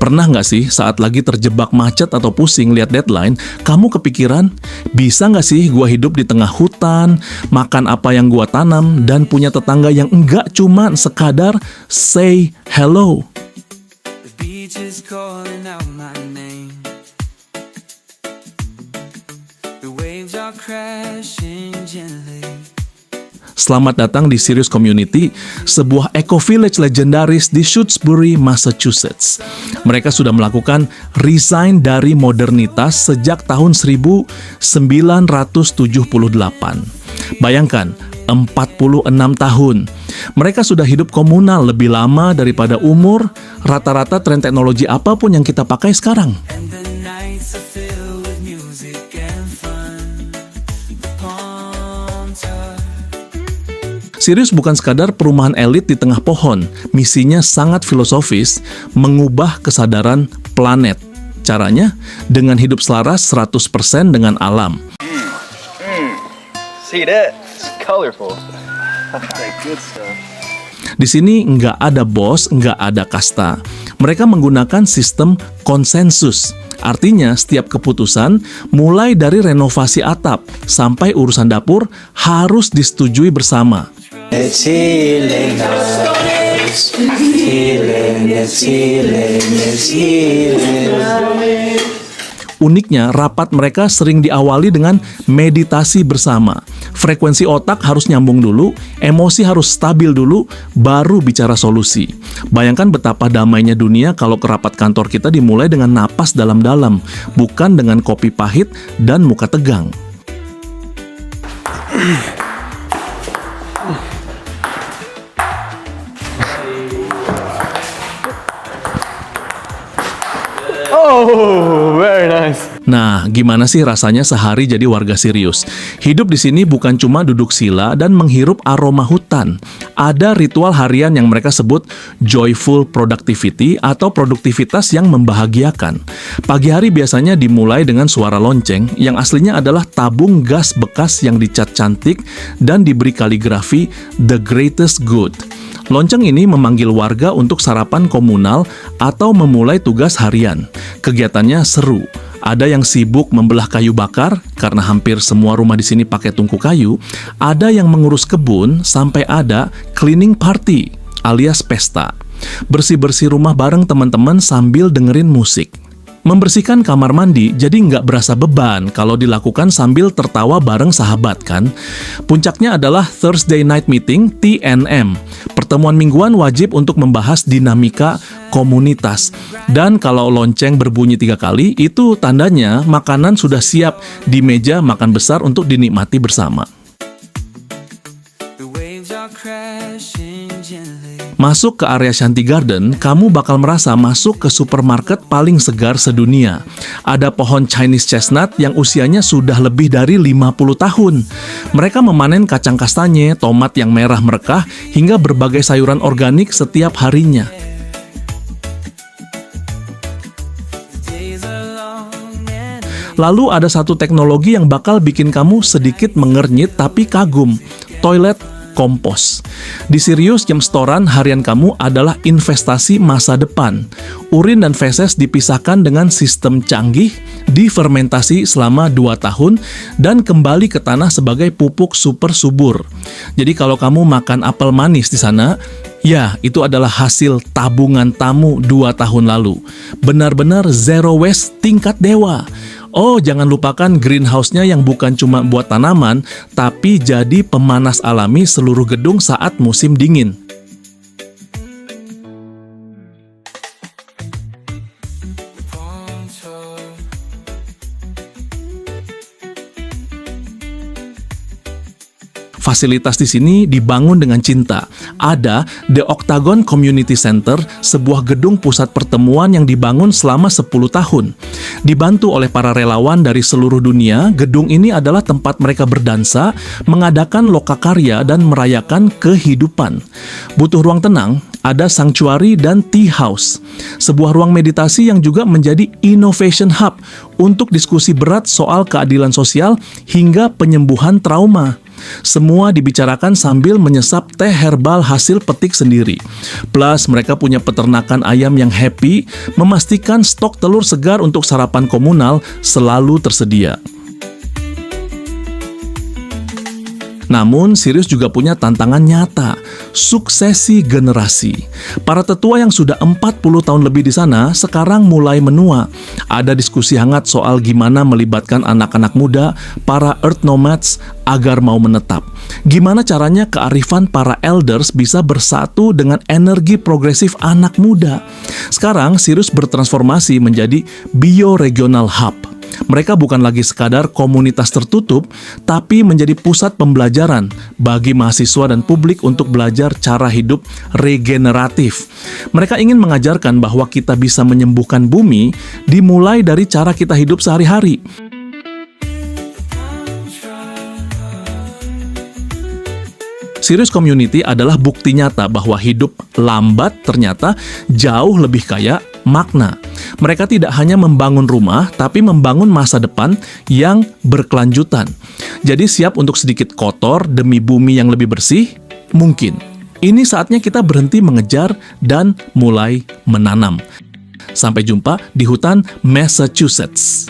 Pernah nggak sih saat lagi terjebak macet atau pusing lihat deadline, kamu kepikiran, bisa nggak sih gua hidup di tengah hutan, makan apa yang gua tanam, dan punya tetangga yang enggak cuma sekadar say hello? The beach is calling out my name. The waves are crashing gently. Selamat datang di Sirius Community, sebuah eco-village legendaris di Shutesbury, Massachusetts. Mereka sudah melakukan resign dari modernitas sejak tahun 1978. Bayangkan, 46 tahun. Mereka sudah hidup komunal lebih lama daripada umur rata-rata tren teknologi apapun yang kita pakai sekarang. And the nights are filled with music and fun. Palm top. Sirius bukan sekadar perumahan elit di tengah pohon. Misinya sangat filosofis, mengubah kesadaran planet. Caranya dengan hidup selaras 100% dengan alam. See that? It's colorful. That good stuff. Di sini nggak ada bos, nggak ada kasta. Mereka menggunakan sistem konsensus. Artinya setiap keputusan, mulai dari renovasi atap sampai urusan dapur, harus disetujui bersama. It's healing us. Healing, it's healing, it's healing. Uniknya, rapat mereka sering diawali dengan meditasi bersama. Frekuensi otak harus nyambung dulu, emosi harus stabil dulu, baru bicara solusi. Bayangkan betapa damainya dunia kalau rapat kantor kita dimulai dengan napas dalam-dalam, bukan dengan kopi pahit dan muka tegang. Oh, very nice. Nah, gimana sih rasanya sehari jadi warga Sirius? Hidup di sini bukan cuma duduk sila dan menghirup aroma hutan. Ada ritual harian yang mereka sebut joyful productivity atau produktivitas yang membahagiakan. Pagi hari biasanya dimulai dengan suara lonceng yang aslinya adalah tabung gas bekas yang dicat cantik dan diberi kaligrafi The Greatest Good. Lonceng ini memanggil warga untuk sarapan komunal atau memulai tugas harian. Kegiatannya seru. Ada yang sibuk membelah kayu bakar karena hampir semua rumah di sini pakai tungku kayu. Ada yang mengurus kebun sampai ada cleaning party alias pesta. Bersih-bersih rumah bareng teman-teman sambil dengerin musik. Membersihkan kamar mandi jadi nggak berasa beban kalau dilakukan sambil tertawa bareng sahabat kan. Puncaknya adalah Thursday Night Meeting TNM. Pertemuan mingguan wajib untuk membahas dinamika komunitas. Dan kalau lonceng berbunyi 3 kali, itu tandanya makanan sudah siap di meja makan besar untuk dinikmati bersama. The waves are crashing gently. Masuk ke area Shanty Garden, kamu bakal merasa masuk ke supermarket paling segar sedunia. Ada pohon Chinese chestnut yang usianya sudah lebih dari 50 tahun. Mereka memanen kacang kastanye, tomat yang merah merekah, hingga berbagai sayuran organik setiap harinya. Days are long and Lalu ada satu teknologi yang bakal bikin kamu sedikit mengernyit tapi kagum. Toilet kompos. Di Sirius, jam setoran harian kamu adalah investasi masa depan. Urin dan feses dipisahkan dengan sistem canggih, difermentasi selama 2 tahun, dan kembali ke tanah sebagai pupuk super subur. Jadi kalau kamu makan apel manis di sana, ya itu adalah hasil tabungan tamu 2 tahun lalu. Benar-benar zero waste tingkat dewa. Oh, jangan lupakan greenhouse-nya yang bukan cuma buat tanaman, tapi jadi pemanas alami seluruh gedung saat musim dingin. palm top. Fasilitas di sini dibangun dengan cinta. Ada The Octagon Community Center, sebuah gedung pusat pertemuan yang dibangun selama 10 tahun. Dibantu oleh para relawan dari seluruh dunia, gedung ini adalah tempat mereka berdansa, mengadakan lokakarya, dan merayakan kehidupan. Butuh ruang tenang? Ada Sanctuary dan Tea House, sebuah ruang meditasi yang juga menjadi innovation hub untuk diskusi berat soal keadilan sosial hingga penyembuhan trauma. Semua dibicarakan sambil menyesap teh herbal hasil petik sendiri. Plus mereka punya peternakan ayam yang happy, memastikan stok telur segar untuk sarapan komunal selalu tersedia. Namun, Sirius juga punya tantangan nyata, suksesi generasi. Para tetua yang sudah 40 tahun lebih di sana sekarang mulai menua. Ada diskusi hangat soal gimana melibatkan anak-anak muda, para Earth Nomads, agar mau menetap. Gimana caranya kearifan para elders bisa bersatu dengan energi progresif anak muda. Sekarang, Sirius bertransformasi menjadi bioregional hub. Mereka bukan lagi sekadar komunitas tertutup, tapi menjadi pusat pembelajaran bagi mahasiswa dan publik untuk belajar cara hidup regeneratif. Mereka ingin mengajarkan bahwa kita bisa menyembuhkan bumi dimulai dari cara kita hidup sehari-hari. Sirius Community adalah bukti nyata bahwa hidup lambat ternyata jauh lebih kaya makna. Mereka tidak hanya membangun rumah, tapi membangun masa depan yang berkelanjutan. Jadi siap untuk sedikit kotor demi bumi yang lebih bersih? Mungkin. Ini saatnya kita berhenti mengejar dan mulai menanam. Sampai jumpa di hutan Massachusetts.